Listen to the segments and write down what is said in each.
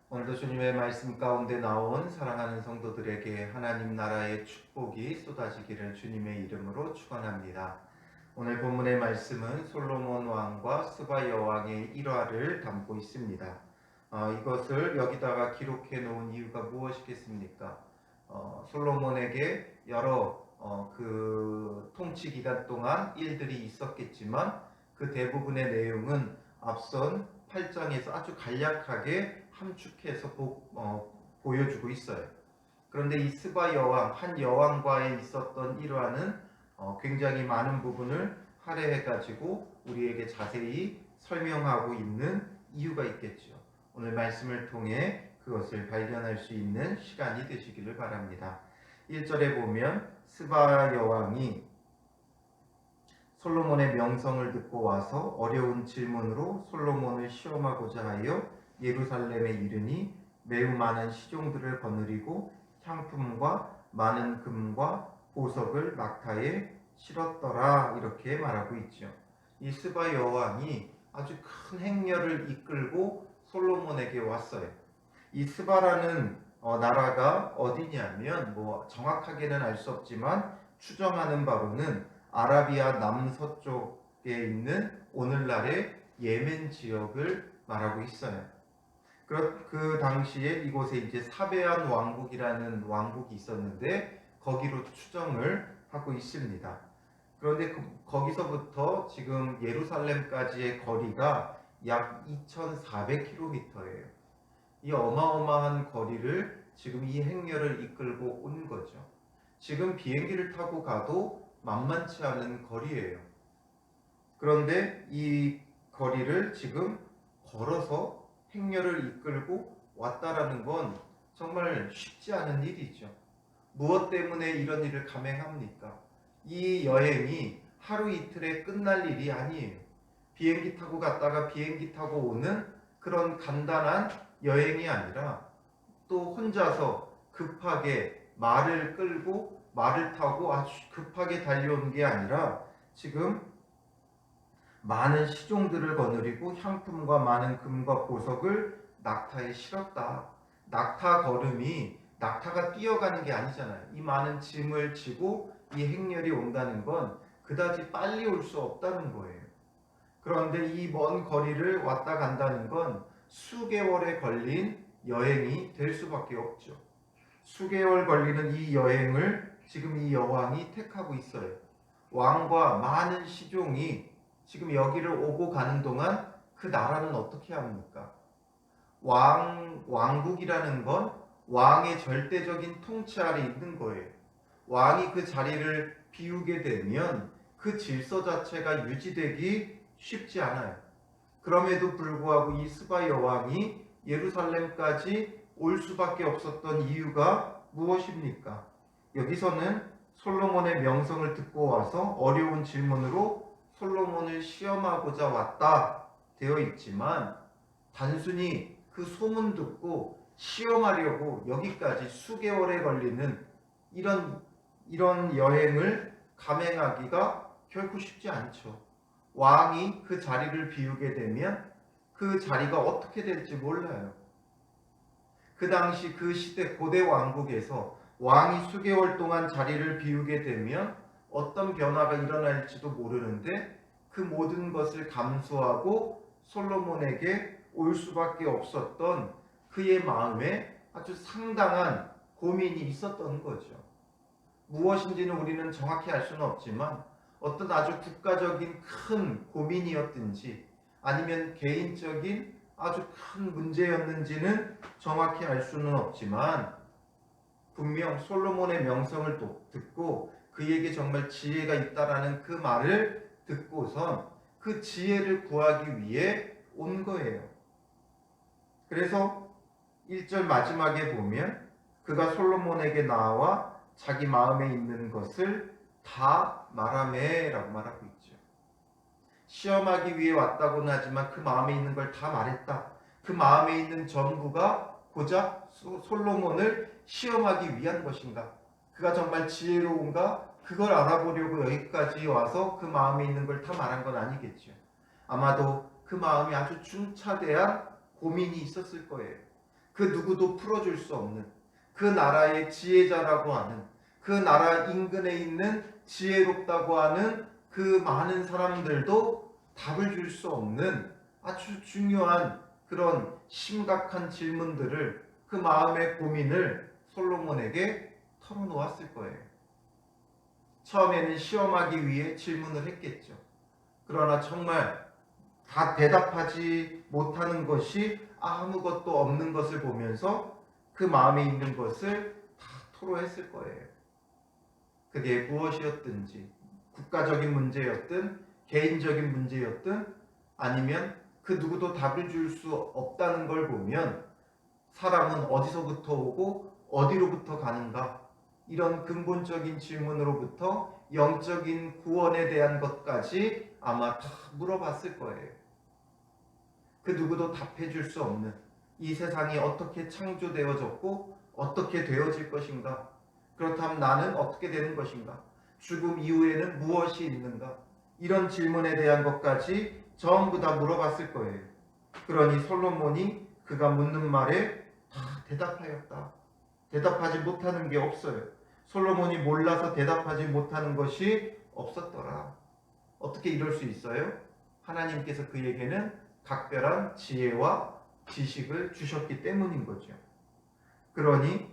오늘도 주님의 말씀 가운데 나온 사랑하는 성도들에게 하나님 나라의 축복이 쏟아지기를 주님의 이름으로 축원합니다. 오늘 본문의 말씀은 솔로몬 왕과 스바 여왕의 일화를 담고 있습니다. 이것을 여기다가 기록해 놓은 이유가 무엇이겠습니까? 솔로몬에게 여러 그 통치 기간 동안 일들이 있었겠지만 그 대부분의 내용은 앞선 8장에서 아주 간략하게 함축해서 보여주고 있어요. 그런데 이 스바 여왕, 한 여왕과의 있었던 일화는 굉장히 많은 부분을 할애해가지고 우리에게 자세히 설명하고 있는 이유가 있겠죠. 오늘 말씀을 통해 그것을 발견할 수 있는 시간이 되시기를 바랍니다. 1절에 보면 스바 여왕이 솔로몬의 명성을 듣고 와서 어려운 질문으로 솔로몬을 시험하고자 하여 예루살렘에 이르니 매우 많은 시종들을 거느리고 향품과 많은 금과 보석을 낙타에 실었더라, 이렇게 말하고 있죠. 이 스바 여왕이 아주 큰 행렬을 이끌고 솔로몬에게 왔어요. 이 스바라는 나라가 어디냐면 정확하게는 알 수 없지만 추정하는 바로는 아라비아 남서쪽에 있는 오늘날의 예멘 지역을 말하고 있어요. 그 당시에 이곳에 이제 사베안 왕국이라는 왕국이 있었는데 거기로 추정을 하고 있습니다. 그런데 거기서부터 지금 예루살렘까지의 거리가 약 2,400km예요. 이 어마어마한 거리를 지금 이 행렬을 이끌고 온 거죠. 지금 비행기를 타고 가도 만만치 않은 거리예요. 그런데 이 거리를 지금 걸어서 행렬을 이끌고 왔다라는 건 정말 쉽지 않은 일이죠. 무엇 때문에 이런 일을 감행합니까? 이 여행이 하루 이틀에 끝날 일이 아니에요. 비행기 타고 갔다가 비행기 타고 오는 그런 간단한 여행이 아니라 또 혼자서 급하게 말을 끌고 말을 타고 아주 급하게 달려온 게 아니라 지금 많은 시종들을 거느리고 향품과 많은 금과 보석을 낙타에 실었다. 낙타 걸음이 낙타가 뛰어가는 게 아니잖아요. 이 많은 짐을 지고 이 행렬이 온다는 건 그다지 빨리 올 수 없다는 거예요. 그런데 이 먼 거리를 왔다 간다는 건 수개월에 걸린 여행이 될 수밖에 없죠. 수개월 걸리는 이 여행을 지금 이 여왕이 택하고 있어요. 왕과 많은 시종이 지금 여기를 오고 가는 동안 그 나라는 어떻게 합니까? 왕국이라는 건 왕의 절대적인 통치 아래 있는 거예요. 왕이 그 자리를 비우게 되면 그 질서 자체가 유지되기 쉽지 않아요. 그럼에도 불구하고 이 스바 여왕이 예루살렘까지 올 수밖에 없었던 이유가 무엇입니까? 여기서는 솔로몬의 명성을 듣고 와서 어려운 질문으로 솔로몬을 시험하고자 왔다 되어 있지만 단순히 그 소문 듣고 시험하려고 여기까지 수개월에 걸리는 이런 여행을 감행하기가 결코 쉽지 않죠. 왕이 그 자리를 비우게 되면 그 자리가 어떻게 될지 몰라요. 그 당시 그 시대 고대 왕국에서 왕이 수개월 동안 자리를 비우게 되면 어떤 변화가 일어날지도 모르는데 그 모든 것을 감수하고 솔로몬에게 올 수밖에 없었던 그의 마음에 아주 상당한 고민이 있었던 거죠. 무엇인지는 우리는 정확히 알 수는 없지만 어떤 아주 국가적인 큰 고민이었든지 아니면 개인적인 아주 큰 문제였는지는 정확히 알 수는 없지만 분명 솔로몬의 명성을 듣고 그에게 정말 지혜가 있다라는 그 말을 듣고선 그 지혜를 구하기 위해 온 거예요. 그래서 1절 마지막에 보면 그가 솔로몬에게 나와 자기 마음에 있는 것을 다 말하매라고 말하고 있죠. 시험하기 위해 왔다고는 하지만 그 마음에 있는 걸 다 말했다. 그 마음에 있는 전부가 고작 솔로몬을 시험하기 위한 것인가? 그가 정말 지혜로운가? 그걸 알아보려고 여기까지 와서 그 마음에 있는 걸 다 말한 건 아니겠죠. 아마도 그 마음이 아주 중차대한 고민이 있었을 거예요. 그 누구도 풀어줄 수 없는, 그 나라의 지혜자라고 하는, 그 나라 인근에 있는 지혜롭다고 하는 그 많은 사람들도 답을 줄 수 없는 아주 중요한 그런 심각한 질문들을, 그 마음의 고민을 솔로몬에게 털어놓았을 거예요. 처음에는 시험하기 위해 질문을 했겠죠. 그러나 정말 다 대답하지 못하는 것이 아무것도 없는 것을 보면서 그 마음에 있는 것을 다 토로했을 거예요. 그게 무엇이었든지, 국가적인 문제였든 개인적인 문제였든 아니면 그 누구도 답을 줄 수 없다는 걸 보면 사람은 어디서부터 오고 어디로부터 가는가, 이런 근본적인 질문으로부터 영적인 구원에 대한 것까지 아마 다 물어봤을 거예요. 그 누구도 답해 줄 수 없는 이 세상이 어떻게 창조되어졌고 어떻게 되어질 것인가, 그렇다면 나는 어떻게 되는 것인가, 죽음 이후에는 무엇이 있는가, 이런 질문에 대한 것까지 전부 다 물어봤을 거예요. 그러니 솔로몬이 그가 묻는 말에 다 대답하였다. 대답하지 못하는 게 없어요. 솔로몬이 몰라서 대답하지 못하는 것이 없었더라. 어떻게 이럴 수 있어요? 하나님께서 그에게는 각별한 지혜와 지식을 주셨기 때문인 거죠. 그러니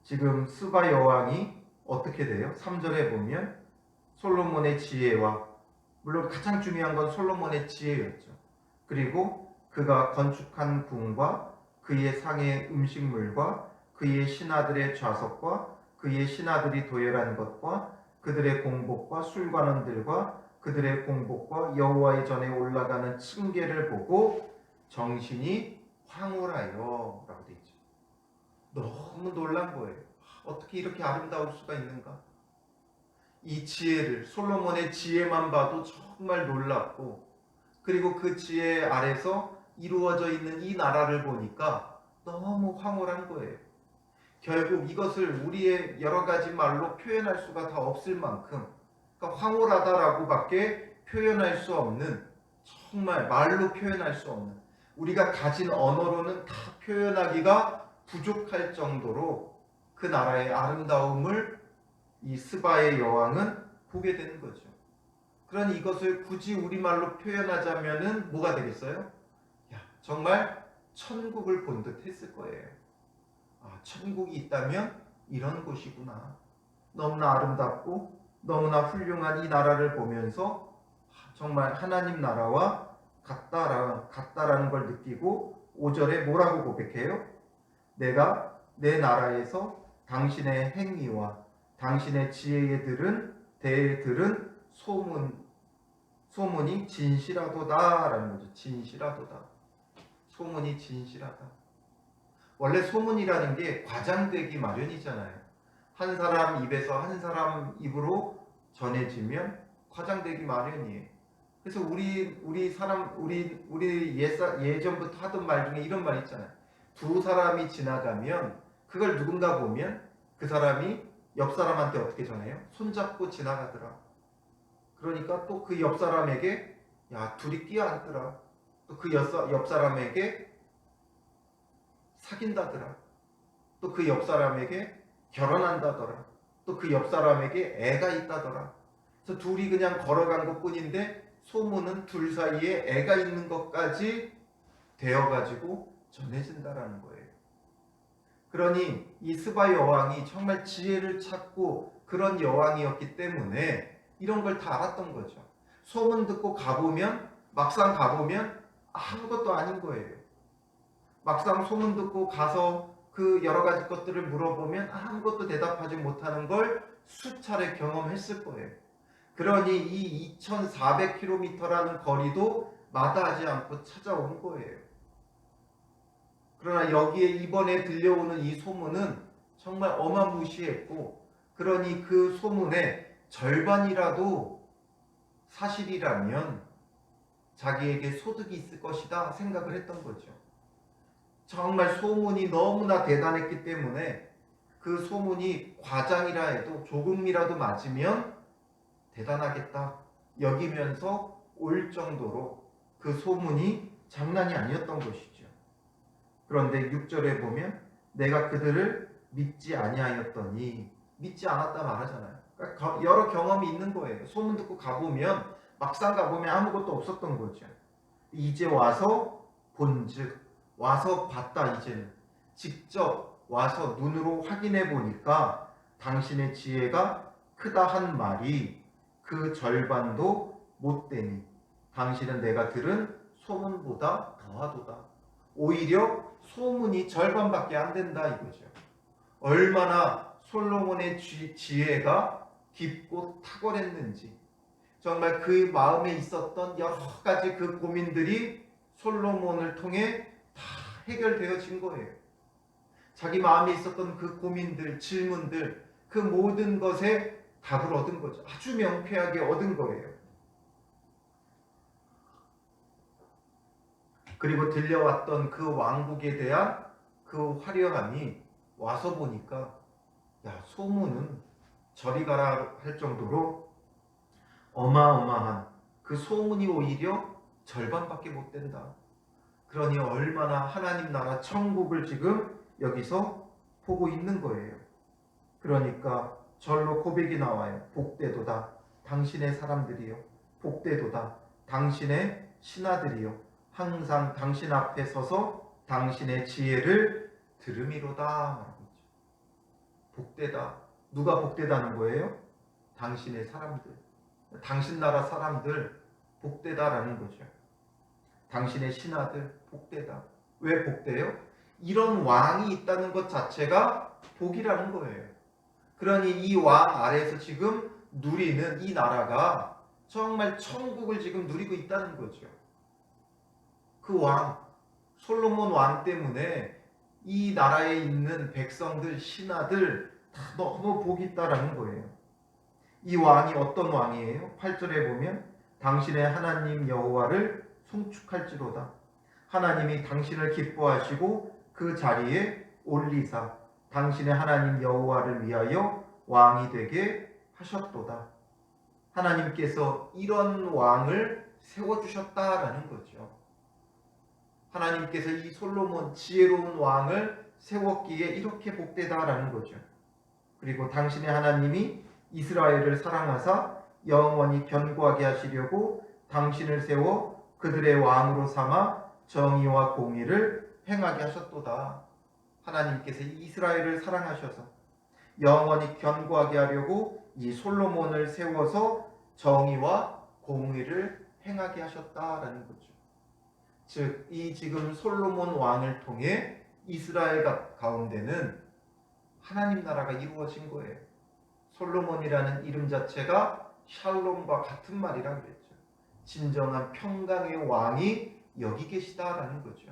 지금 스바 여왕이 어떻게 돼요? 3절에 보면 솔로몬의 지혜와, 물론 가장 중요한 건 솔로몬의 지혜였죠. 그리고 그가 건축한 궁과 그의 상의 음식물과 그의 신하들의 좌석과 그의 신하들이 도열한 것과 그들의 공복과 술관원들과 그들의 공복과 여호와의 전에 올라가는 층계를 보고 정신이 황홀하여 라고 되어 있죠. 너무 놀란 거예요. 어떻게 이렇게 아름다울 수가 있는가? 이 지혜를, 솔로몬의 지혜만 봐도 정말 놀랍고, 그리고 그 지혜 아래서 이루어져 있는 이 나라를 보니까 너무 황홀한 거예요. 결국 이것을 우리의 여러 가지 말로 표현할 수가 다 없을 만큼, 그러니까 황홀하다라고 밖에 표현할 수 없는, 정말 말로 표현할 수 없는, 우리가 가진 언어로는 다 표현하기가 부족할 정도로 그 나라의 아름다움을 이 스바의 여왕은 보게 되는 거죠. 그러니 이것을 굳이 우리말로 표현하자면은 뭐가 되겠어요? 야, 정말 천국을 본 듯 했을 거예요. 아, 천국이 있다면 이런 곳이구나. 너무나 아름답고 너무나 훌륭한 이 나라를 보면서 정말 하나님 나라와 같다라는 걸 느끼고 5절에 뭐라고 고백해요? 내가 내 나라에서 당신의 행위와 당신의 지혜에 들은 소문이 진실하도다 라는 거죠. 진실하도다. 소문이 진실하다. 원래 소문이라는 게 과장되기 마련이잖아요. 한 사람 입에서 한 사람 입으로 전해지면 과장되기 마련이에요. 그래서 우리 예전부터 하던 말 중에 이런 말 있잖아요. 두 사람이 지나가면 그걸 누군가 보면 그 사람이 옆 사람한테 어떻게 전해요? 손잡고 지나가더라. 그러니까 또 그 옆 사람에게 야, 둘이 끼어앉더라. 또 그 옆 사람에게 사귄다더라. 또 그 옆 사람에게 결혼한다더라. 또 그 옆 사람에게 애가 있다더라. 그래서 둘이 그냥 걸어간 것 뿐인데 소문은 둘 사이에 애가 있는 것까지 되어가지고 전해진다라는 거예요. 그러니 이 스바 여왕이 정말 지혜를 찾고 그런 여왕이었기 때문에 이런 걸 다 알았던 거죠. 소문 듣고 가보면, 막상 가보면 아무것도 아닌 거예요. 막상 소문 듣고 가서 그 여러 가지 것들을 물어보면 아무것도 대답하지 못하는 걸 수차례 경험했을 거예요. 그러니 이 2400km라는 거리도 마다하지 않고 찾아온 거예요. 그러나 여기에 이번에 들려오는 이 소문은 정말 어마무시했고, 그러니 그 소문의 절반이라도 사실이라면 자기에게 소득이 있을 것이다 생각을 했던 거죠. 정말 소문이 너무나 대단했기 때문에 그 소문이 과장이라 해도 조금이라도 맞으면 대단하겠다 여기면서 올 정도로 그 소문이 장난이 아니었던 것이죠. 그런데 6절에 보면 내가 그들을 믿지 아니하였더니, 믿지 않았다 말하잖아요. 그러니까 여러 경험이 있는 거예요. 소문 듣고 가보면, 막상 가보면 아무것도 없었던 거죠. 이제 와서 본즉, 와서 봤다. 이제는 직접 와서 눈으로 확인해 보니까 당신의 지혜가 크다 한 말이 그 절반도 못 되니 당신은 내가 들은 소문보다 더하도다. 오히려 소문이 절반밖에 안 된다 이거죠. 얼마나 솔로몬의 지혜가 깊고 탁월했는지, 정말 그 마음에 있었던 여러 가지 그 고민들이 솔로몬을 통해 다 해결되어진 거예요. 자기 마음에 있었던 그 고민들, 질문들, 그 모든 것에 답을 얻은 거죠. 아주 명쾌하게 얻은 거예요. 그리고 들려왔던 그 왕국에 대한 그 화려함이 와서 보니까, 야, 소문은 저리 가라 할 정도로 어마어마한 그 소문이 오히려 절반밖에 못 된다. 그러니 얼마나 하나님 나라 천국을 지금 여기서 보고 있는 거예요. 그러니까 절로 고백이 나와요. 복되도다 당신의 사람들이요, 복되도다 당신의 신하들이요, 항상 당신 앞에 서서 당신의 지혜를 들음이로다. 복되다. 누가 복되다는 거예요? 당신의 사람들, 당신 나라 사람들 복되다라는 거죠. 당신의 신하들 복되다. 왜 복돼요? 이런 왕이 있다는 것 자체가 복이라는 거예요. 그러니 이 왕 아래에서 지금 누리는 이 나라가 정말 천국을 지금 누리고 있다는 거죠. 그 왕, 솔로몬 왕 때문에 이 나라에 있는 백성들, 신하들 다 너무 복이 있다라는 거예요. 이 왕이 어떤 왕이에요? 8절에 보면 당신의 하나님 여호와를 송축할지로다. 하나님이 당신을 기뻐하시고 그 자리에 올리사 당신의 하나님 여호와를 위하여 왕이 되게 하셨도다. 하나님께서 이런 왕을 세워주셨다라는 거죠. 하나님께서 이 솔로몬 지혜로운 왕을 세웠기에 이렇게 복되다라는 거죠. 그리고 당신의 하나님이 이스라엘을 사랑하사 영원히 견고하게 하시려고 당신을 세워 그들의 왕으로 삼아 정의와 공의를 행하게 하셨도다. 하나님께서 이스라엘을 사랑하셔서 영원히 견고하게 하려고 이 솔로몬을 세워서 정의와 공의를 행하게 하셨다라는 거죠. 즉, 이 지금 솔로몬 왕을 통해 이스라엘 가운데는 하나님 나라가 이루어진 거예요. 솔로몬이라는 이름 자체가 샬롬과 같은 말이라 그랬죠. 진정한 평강의 왕이 여기 계시다라는 거죠.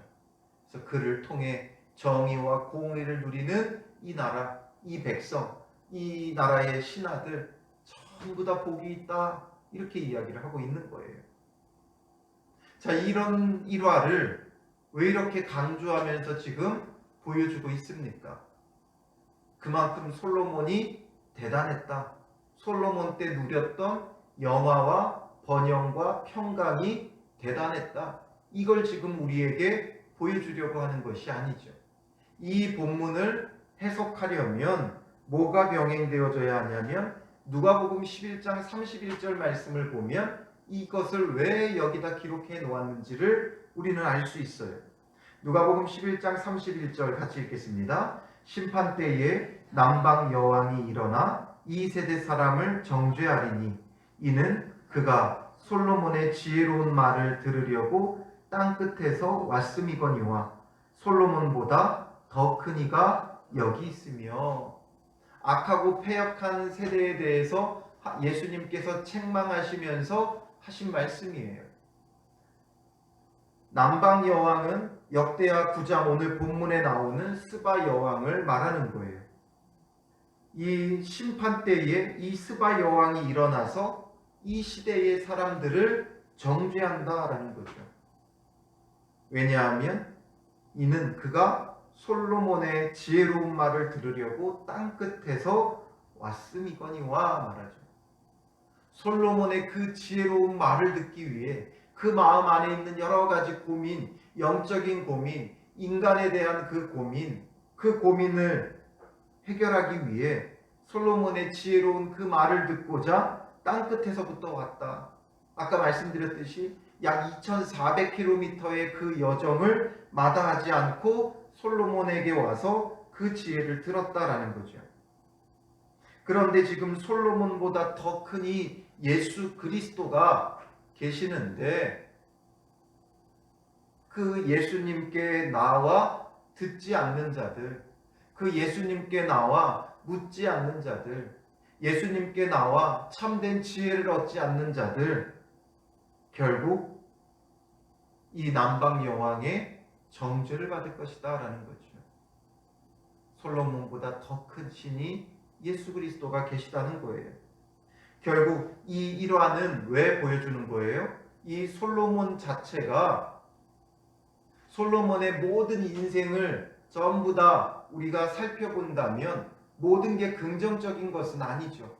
그래서 그를 통해 정의와 공의를 누리는 이 나라, 이 백성, 이 나라의 신하들 전부 다 복이 있다, 이렇게 이야기를 하고 있는 거예요. 자, 이런 일화를 왜 이렇게 강조하면서 지금 보여주고 있습니까? 그만큼 솔로몬이 대단했다. 솔로몬 때 누렸던 영화와 번영과 평강이 대단했다. 이걸 지금 우리에게 보여주려고 하는 것이 아니죠. 이 본문을 해석하려면 뭐가 병행되어져야 하냐면 누가복음 11장 31절 말씀을 보면 이것을 왜 여기다 기록해 놓았는지를 우리는 알 수 있어요. 누가복음 11장 31절 같이 읽겠습니다. 심판 때에 남방 여왕이 일어나 이 세대 사람을 정죄하리니 이는 그가 솔로몬의 지혜로운 말을 들으려고 땅 끝에서 왔음이거니와 솔로몬보다 더 큰 이가 여기 있으며. 악하고 패역한 세대에 대해서 예수님께서 책망하시면서 하신 말씀이에요. 남방 여왕은 역대하 9장 오늘 본문에 나오는 스바 여왕을 말하는 거예요. 이 심판 때에 이 스바 여왕이 일어나서 이 시대의 사람들을 정죄한다라는 거죠. 왜냐하면 이는 그가 솔로몬의 지혜로운 말을 들으려고 땅 끝에서 왔음이거니와 말하죠. 솔로몬의 그 지혜로운 말을 듣기 위해 그 마음 안에 있는 여러 가지 고민, 영적인 고민, 인간에 대한 그 고민을 해결하기 위해 솔로몬의 지혜로운 그 말을 듣고자 땅끝에서부터 왔다. 아까 말씀드렸듯이 약 2400km의 그 여정을 마다하지 않고 솔로몬에게 와서 그 지혜를 들었다라는 거죠. 그런데 지금 솔로몬보다 더 큰 이 예수 그리스도가 계시는데 그 예수님께 나와 듣지 않는 자들, 그 예수님께 나와 묻지 않는 자들, 예수님께 나와 참된 지혜를 얻지 않는 자들, 결국 이 남방 여왕의 정죄를 받을 것이다 라는 거죠. 솔로몬보다 더 큰 신이 예수 그리스도가 계시다는 거예요. 결국 이 일화는 왜 보여주는 거예요? 이 솔로몬 자체가 솔로몬의 모든 인생을 전부 다 우리가 살펴본다면 모든 게 긍정적인 것은 아니죠.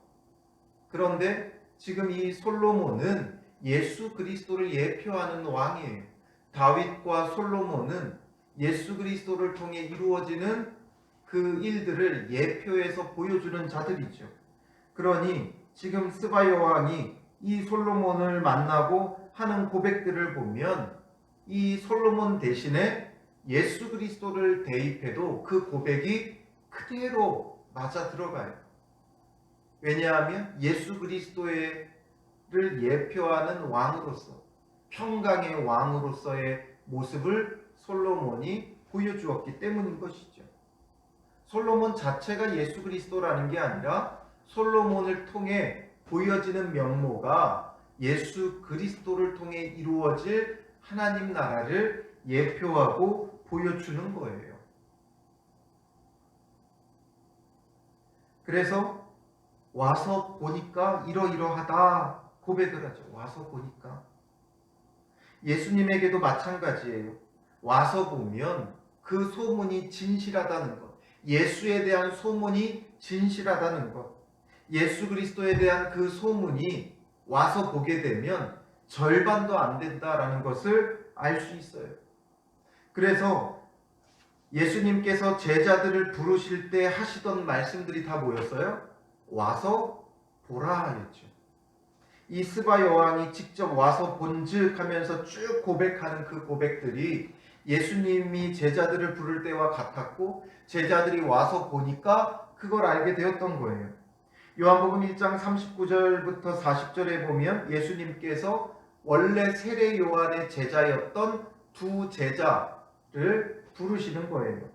그런데 지금 이 솔로몬은 예수 그리스도를 예표하는 왕이에요. 다윗과 솔로몬은 예수 그리스도를 통해 이루어지는 그 일들을 예표해서 보여주는 자들이죠. 그러니 지금 스바 여왕이 이 솔로몬을 만나고 하는 고백들을 보면 이 솔로몬 대신에 예수 그리스도를 대입해도 그 고백이 그대로 맞아 들어가요. 왜냐하면 예수 그리스도를 예표하는 왕으로서, 평강의 왕으로서의 모습을 솔로몬이 보여주었기 때문인 것이죠. 솔로몬 자체가 예수 그리스도라는 게 아니라 솔로몬을 통해 보여지는 면모가 예수 그리스도를 통해 이루어질 하나님 나라를 예표하고 보여주는 거예요. 그래서 와서 보니까 이러이러하다 고백을 하죠. 와서 보니까. 예수님에게도 마찬가지예요. 와서 보면 그 소문이 진실하다는 것, 예수에 대한 소문이 진실하다는 것, 예수 그리스도에 대한 그 소문이 와서 보게 되면 절반도 안 된다라는 것을 알 수 있어요. 그래서 예수님께서 제자들을 부르실 때 하시던 말씀들이 다 뭐였어요? 와서 보라 하였죠. 이 스바 여왕이 직접 와서 본즉 하면서 쭉 고백하는 그 고백들이 예수님이 제자들을 부를 때와 같았고 제자들이 와서 보니까 그걸 알게 되었던 거예요. 요한복음 1장 39절부터 40절에 보면 예수님께서 원래 세례 요한의 제자였던 두 제자를 부르시는 거예요.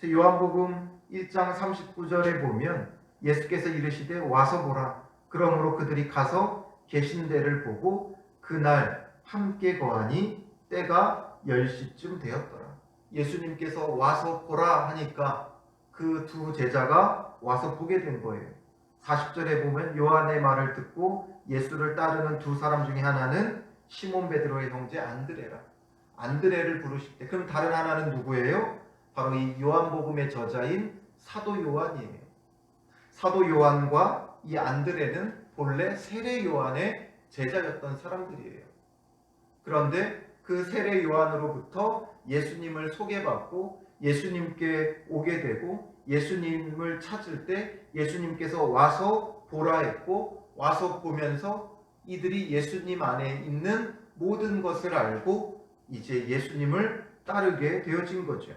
요한복음 1장 39절에 보면 예수께서 이르시되 와서 보라. 그러므로 그들이 가서 계신 데를 보고 그날 함께 거하니 때가 10시쯤 되었더라. 예수님께서 와서 보라 하니까 그 두 제자가 와서 보게 된 거예요. 40절에 보면 요한의 말을 듣고 예수를 따르는 두 사람 중에 하나는 시몬 베드로의 형제 안드레라. 안드레를 부르실 때 그럼 다른 하나는 누구예요? 바로 이 요한복음의 저자인 사도 요한이에요. 사도 요한과 이 안드레는 본래 세례 요한의 제자였던 사람들이에요. 그런데 그 세례 요한으로부터 예수님을 소개받고 예수님께 오게 되고 예수님을 찾을 때 예수님께서 와서 보라 했고 와서 보면서 이들이 예수님 안에 있는 모든 것을 알고 이제 예수님을 따르게 되어진 거죠.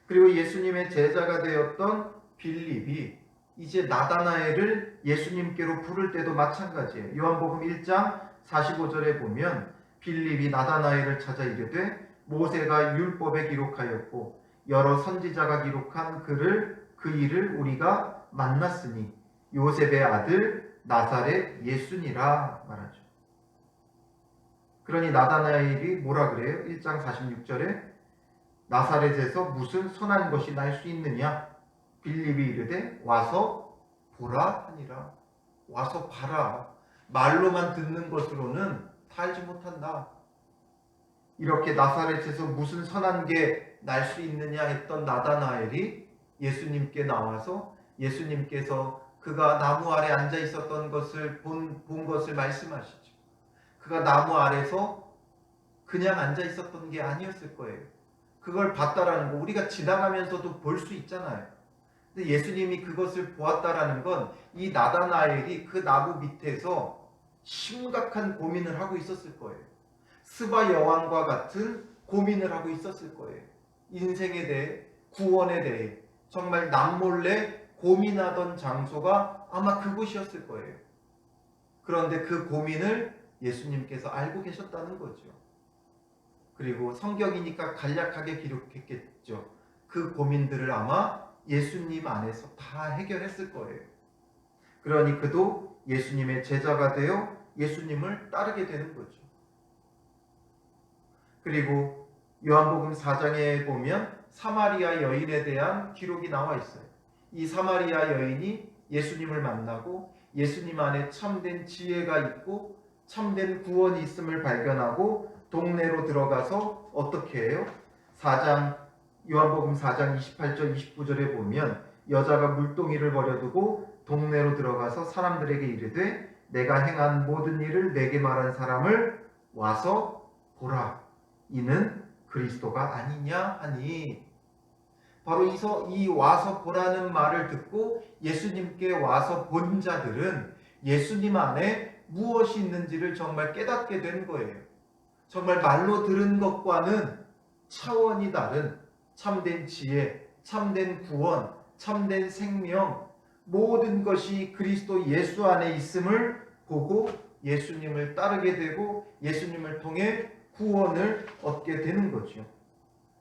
그리고 예수님의 제자가 되었던 빌립이 이제 나다나엘을 예수님께로 부를 때도 마찬가지예요. 요한복음 1장 45절에 보면 빌립이 나다나엘을 찾아 이르되 모세가 율법에 기록하였고 여러 선지자가 기록한 그 일을 우리가 만났으니 요셉의 아들 나사렛 예수니라 말하죠. 그러니 나다나엘이 뭐라 그래요? 1장 46절에 나사렛에서 무슨 선한 것이 날 수 있느냐? 빌립이 이르되 와서 보라 하니라. 와서 봐라. 말로만 듣는 것으로는 다 알지 못한다. 이렇게 나사렛에서 무슨 선한 게 날 수 있느냐 했던 나다나엘이 예수님께 나와서 예수님께서 그가 나무 아래 앉아 있었던 것을 본 것을 말씀하시죠. 그가 나무 아래서 그냥 앉아 있었던 게 아니었을 거예요. 그걸 봤다라는 거 우리가 지나가면서도 볼 수 있잖아요. 근데 예수님이 그것을 보았다라는 건 이 나다나엘이 그 나무 밑에서 심각한 고민을 하고 있었을 거예요. 스바 여왕과 같은 고민을 하고 있었을 거예요. 인생에 대해, 구원에 대해 정말 남몰래 고민하던 장소가 아마 그곳이었을 거예요. 그런데 그 고민을 예수님께서 알고 계셨다는 거죠. 그리고 성경이니까 간략하게 기록했겠죠. 그 고민들을 아마 예수님 안에서 다 해결했을 거예요. 그러니 그도 예수님의 제자가 되어 예수님을 따르게 되는 거죠. 그리고 요한복음 4장에 보면 사마리아 여인에 대한 기록이 나와 있어요. 이 사마리아 여인이 예수님을 만나고 예수님 안에 참된 지혜가 있고 참된 구원이 있음을 발견하고 동네로 들어가서 어떻게 해요? 요한복음 4장 28절 29절에 보면 여자가 물동이를 버려두고 동네로 들어가서 사람들에게 이르되 내가 행한 모든 일을 내게 말한 사람을 와서 보라. 이는 그리스도가 아니냐 하니, 바로 이 와서 보라는 말을 듣고 예수님께 와서 본 자들은 예수님 안에 무엇이 있는지를 정말 깨닫게 된 거예요. 정말 말로 들은 것과는 차원이 다른 참된 지혜, 참된 구원, 참된 생명, 모든 것이 그리스도 예수 안에 있음을 보고 예수님을 따르게 되고 예수님을 통해 구원을 얻게 되는 거죠.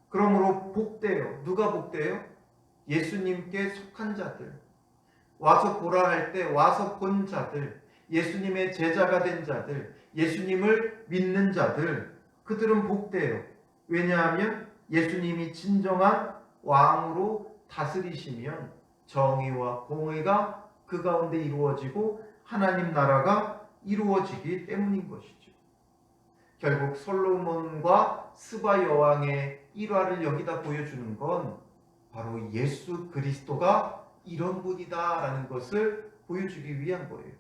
그러므로 복되요. 누가 복되요? 예수님께 속한 자들, 와서 보라 할 때 와서 본 자들, 예수님의 제자가 된 자들, 예수님을 믿는 자들, 그들은 복되요. 왜냐하면 예수님이 진정한 왕으로 다스리시면 정의와 공의가 그 가운데 이루어지고 하나님 나라가 이루어지기 때문인 것이죠. 결국 솔로몬과 스바 여왕의 일화를 여기다 보여주는 건 바로 예수 그리스도가 이런 분이다라는 것을 보여주기 위한 거예요.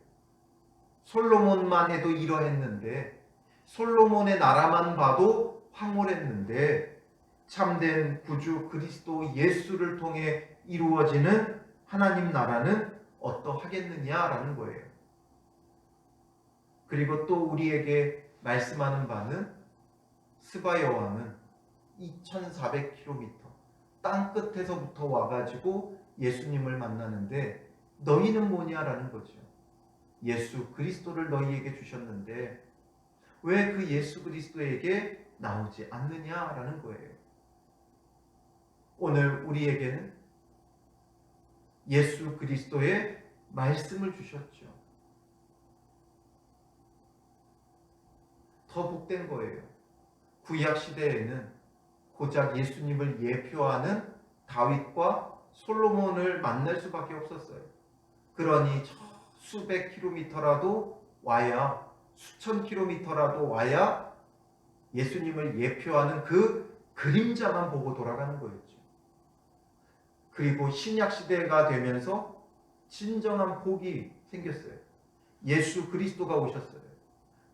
솔로몬만 해도 이러했는데, 솔로몬의 나라만 봐도 황홀했는데, 참된 구주 그리스도 예수를 통해 이루어지는 하나님 나라는 어떠하겠느냐라는 거예요. 그리고 또 우리에게 말씀하는 바는 스바 여왕은 2400km 땅 끝에서부터 와가지고 예수님을 만나는데 너희는 뭐냐라는 거죠. 예수 그리스도를 너희에게 주셨는데 왜 그 예수 그리스도에게 나오지 않느냐라는 거예요. 오늘 우리에게는 예수 그리스도의 말씀을 주셨죠. 더 복된 거예요. 구약 시대에는 고작 예수님을 예표하는 다윗과 솔로몬을 만날 수밖에 없었어요. 그러니 수백 킬로미터라도 와야, 수천 킬로미터라도 와야 예수님을 예표하는 그 그림자만 보고 돌아가는 거였죠. 그리고 신약 시대가 되면서 진정한 복이 생겼어요. 예수 그리스도가 오셨어요.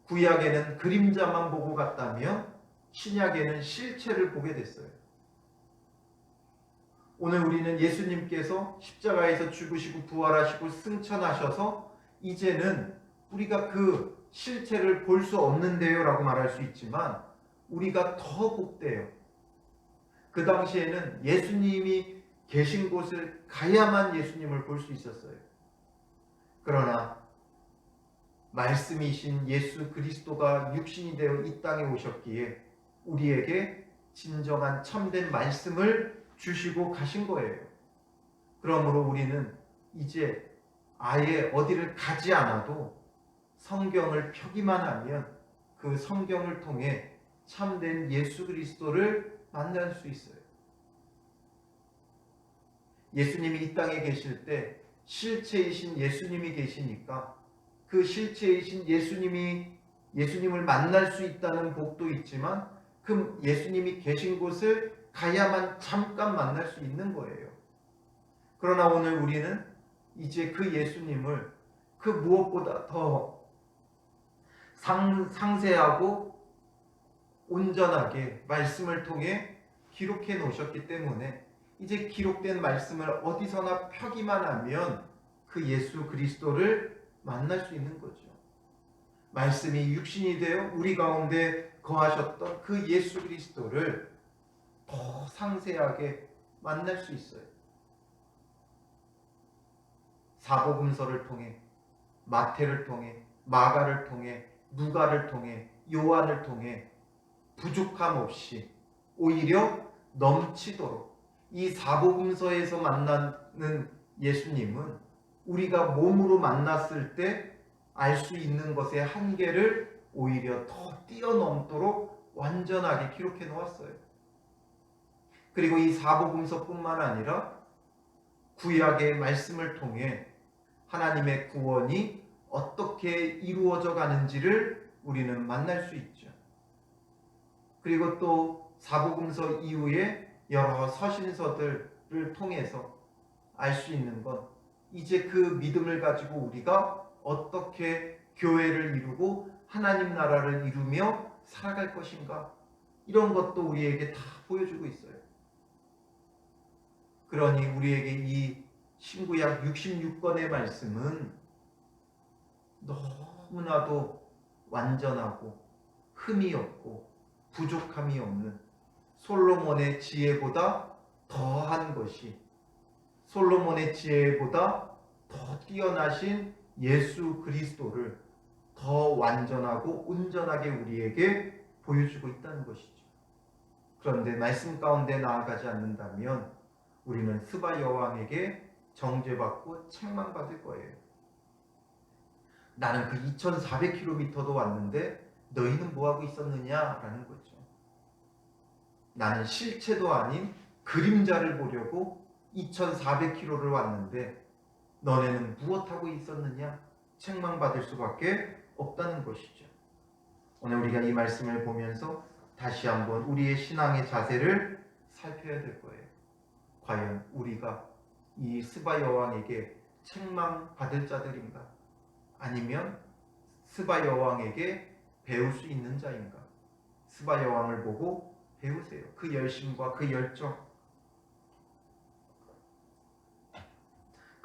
구약에는 그림자만 보고 갔다면 신약에는 실체를 보게 됐어요. 오늘 우리는 예수님께서 십자가에서 죽으시고 부활하시고 승천하셔서 이제는 우리가 그 실체를 볼 수 없는데요 라고 말할 수 있지만 우리가 더 복돼요. 그 당시에는 예수님이 계신 곳을 가야만 예수님을 볼 수 있었어요. 그러나 말씀이신 예수 그리스도가 육신이 되어 이 땅에 오셨기에 우리에게 진정한 참된 말씀을 주시고 가신 거예요. 그러므로 우리는 이제 아예 어디를 가지 않아도 성경을 펴기만 하면 그 성경을 통해 참된 예수 그리스도를 만날 수 있어요. 예수님이 이 땅에 계실 때 실체이신 예수님이 계시니까 그 실체이신 예수님을 만날 수 있다는 복도 있지만 그 예수님이 계신 곳을 가야만 잠깐 만날 수 있는 거예요. 그러나 오늘 우리는 이제 그 예수님을 그 무엇보다 더 상세하고 온전하게 말씀을 통해 기록해 놓으셨기 때문에 이제 기록된 말씀을 어디서나 펴기만 하면 그 예수 그리스도를 만날 수 있는 거죠. 말씀이 육신이 되어 우리 가운데 거하셨던 그 예수 그리스도를 더 상세하게 만날 수 있어요. 사복음서를 통해, 마태를 통해, 마가를 통해, 누가를 통해, 요한을 통해 부족함 없이 오히려 넘치도록 이 사복음서에서 만나는 예수님은 우리가 몸으로 만났을 때 알 수 있는 것의 한계를 오히려 더 뛰어넘도록 완전하게 기록해 놓았어요. 그리고 이 사복음서뿐만 아니라 구약의 말씀을 통해 하나님의 구원이 어떻게 이루어져 가는지를 우리는 만날 수 있죠. 그리고 또 사복음서 이후에 여러 서신서들을 통해서 알 수 있는 건 이제 그 믿음을 가지고 우리가 어떻게 교회를 이루고 하나님 나라를 이루며 살아갈 것인가, 이런 것도 우리에게 다 보여주고 있어요. 그러니 우리에게 이 신구약 66권의 말씀은 너무나도 완전하고 흠이 없고 부족함이 없는 솔로몬의 지혜보다 더한 것이, 솔로몬의 지혜보다 더 뛰어나신 예수 그리스도를 더 완전하고 온전하게 우리에게 보여주고 있다는 것이죠. 그런데 말씀 가운데 나아가지 않는다면 우리는 스바 여왕에게 정죄받고 책망받을 거예요. 나는 그 2400km도 왔는데 너희는 뭐하고 있었느냐라는 거죠. 나는 실체도 아닌 그림자를 보려고 2400km를 왔는데 너네는 무엇하고 있었느냐? 책망받을 수밖에 없다는 것이죠. 오늘 우리가 이 말씀을 보면서 다시 한번 우리의 신앙의 자세를 살펴야 될 거예요. 과연 우리가 이 스바 여왕에게 책망받을 자들인가? 아니면 스바 여왕에게 배울 수 있는 자인가? 스바 여왕을 보고 배우세요. 그 열심과 그 열정.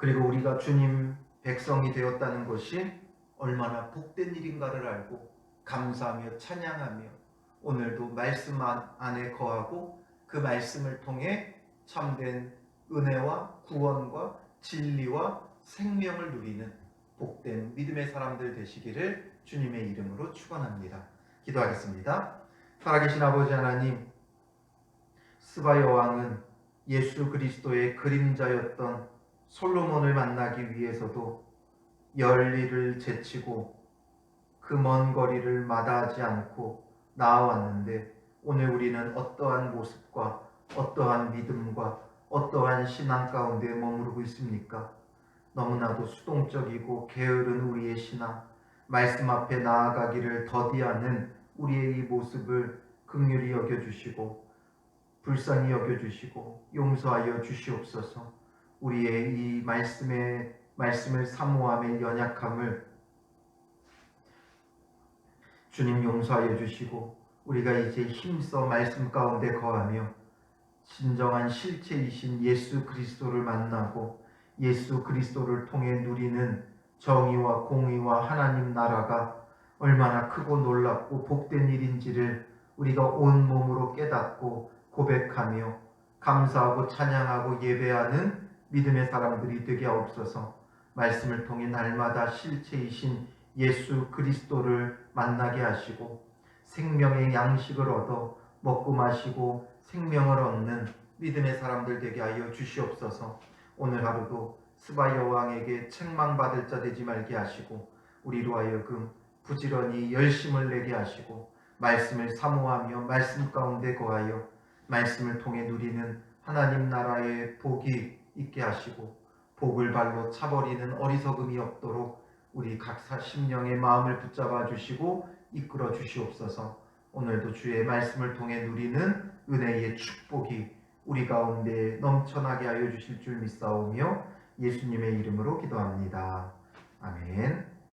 그리고 우리가 주님 백성이 되었다는 것이 얼마나 복된 일인가를 알고 감사하며 찬양하며 오늘도 말씀 안에 거하고 그 말씀을 통해 참된 은혜와 구원과 진리와 생명을 누리는 복된 믿음의 사람들 되시기를 주님의 이름으로 축원합니다. 기도하겠습니다. 살아계신 아버지 하나님, 스바 여왕은 예수 그리스도의 그림자였던 솔로몬을 만나기 위해서도 열리를 제치고 그 먼 거리를 마다하지 않고 나아왔는데 오늘 우리는 어떠한 모습과 어떠한 믿음과 어떠한 신앙 가운데 머무르고 있습니까? 너무나도 수동적이고 게으른 우리의 신앙, 말씀 앞에 나아가기를 더디하는 우리의 이 모습을 긍휼히 여겨주시고 불쌍히 여겨주시고 용서하여 주시옵소서. 우리의 이 말씀을 사모함의 연약함을 주님 용서하여 주시고 우리가 이제 힘써 말씀 가운데 거하며 진정한 실체이신 예수 그리스도를 만나고 예수 그리스도를 통해 누리는 정의와 공의와 하나님 나라가 얼마나 크고 놀랍고 복된 일인지를 우리가 온몸으로 깨닫고 고백하며 감사하고 찬양하고 예배하는 믿음의 사람들이 되게 하옵소서. 말씀을 통해 날마다 실체이신 예수 그리스도를 만나게 하시고 생명의 양식을 얻어 먹고 마시고 생명을 얻는 믿음의 사람들 되게 하여 주시옵소서. 오늘 하루도 스바 여왕에게 책망받을 자 되지 말게 하시고 우리로 하여금 부지런히 열심을 내게 하시고 말씀을 사모하며 말씀 가운데 거하여 말씀을 통해 누리는 하나님 나라의 복이 있게 하시고 복을 발로 차버리는 어리석음이 없도록 우리 각사 심령의 마음을 붙잡아 주시고 이끌어 주시옵소서. 오늘도 주의 말씀을 통해 누리는 은혜의 축복이 우리 가운데 넘쳐나게 하여 주실 줄 믿사오며 예수님의 이름으로 기도합니다. 아멘.